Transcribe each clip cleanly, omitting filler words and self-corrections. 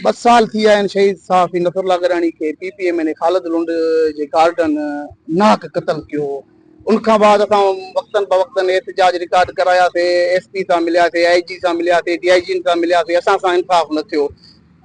बस साल थी आहिनि शहीद सहाफ़ी नसरुल्ला गिराणी खे PPM ने ख़ालिद लुंड जे गार्डन नाक क़त्ल कयो। उनखां बाद असां वक़्तन फ़वक़्तन एहतिजाज रिकॉर्ड करायासीं, SP सां मिलियासीं, IG सां मिलियासीं, DIG सां मिलियासीं, असां सां इंसाफ़ न थियो।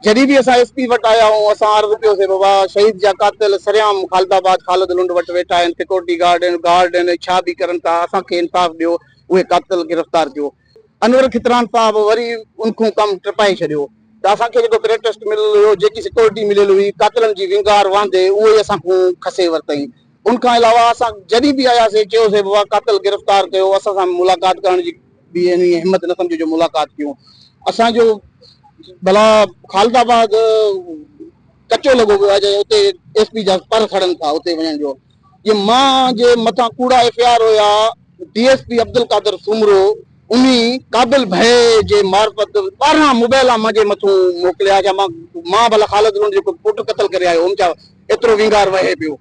जॾहिं बि असां SP वटि आया आहियूं असां अर्ज़ु कयोसीं बाबा शहीद जा कातिल सरियाम ख़ालिदाबाद ख़ालिद लुंड वटि वेठा आहिनि, सिक्योरिटी गार्ड आहिनि, छा बि करनि था, असांखे इंसाफ़ ॾियो, उहे कातिल गिरफ़्तार कयो। अनवर खितरान साहब वरी उनखां कमु टपाए छॾियो त असांखे जेको प्रेटेस्ट मिलियल हुयो, जेकी सिक्योरिटी मिलियल हुई, कातिलनि जी विंगार वांदे उहे असांखां खसे वरितई। उनखां अलावा असां जॾहिं बि आयासीं चयोसीं बाबा कातिल गिरफ़्तार कयो, असां सां मुलाक़ात करण जी बि हिमत न सम्झो जो मुलाक़ात कयूं। असांजो भला ख़ालिदाबाद कचो लॻो पियो आहे जो उते SP जा पर खणनि था उते वञण जो। ये मां जे मथां कूड़ा FIR हुया, DSP अब्दुल कादर सुमरो उन्ही काबिल भय जे मार्फत 12 मोबाइल मुंहिंजे मथां मोकिलिया जा मां भला ख़ालिद लुंड जेको पुटु क़त्ल करे आयो हुन जा एतिरो विंगार वहे पियो।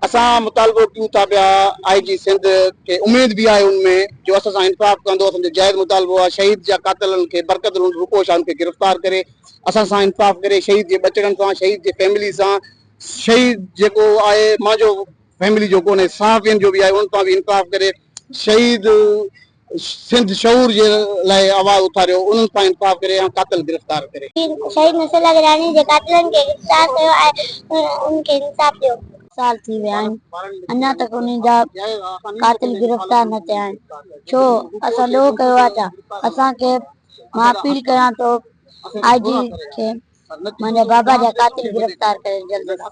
असां मुतालबो कयूं था पिया IG सिंध खे, उमेद भी आहे उनमें जो असां सां इंसाफ़ कंदो। असांजो जाइज़ मुतालबो आहे शहीद जा कातिलनि खे बरकत लुंड रुको शाह खे गिरफ़्तार करे असां सां इंसाफ़ करे, शहीद जे बचड़नि सां, शहीद जे फैमिली सां, शहीद जेको आहे मुंहिंजो फैमिली जो कोन्हे सहाफ़ियुनि जो बि आहे उन सां बि इंसाफ़ करे, शहीद सिंध शऊर जे लाइ आवाज़ उथारियो, उन्हनि सां इंसाफ़ करे ऐं कातिल गिरफ़्तार करे। शहीद नसरुल्ला गिराणी जे कातिलनि खे गिरफ़्तार कयो ऐं उनखे इंसाफ़ ॾियो। साल थी विया आहिनि, अञा तक उन्हनि जा कातिल गिरफ़्तार न थिया आहिनि। छो असां ॾोह कयो आहे छा? असांखे मां अपील कयां थो IG खे मुंहिंजा बाबा जा कातिल गिरफ़्तार करे जल्द सां।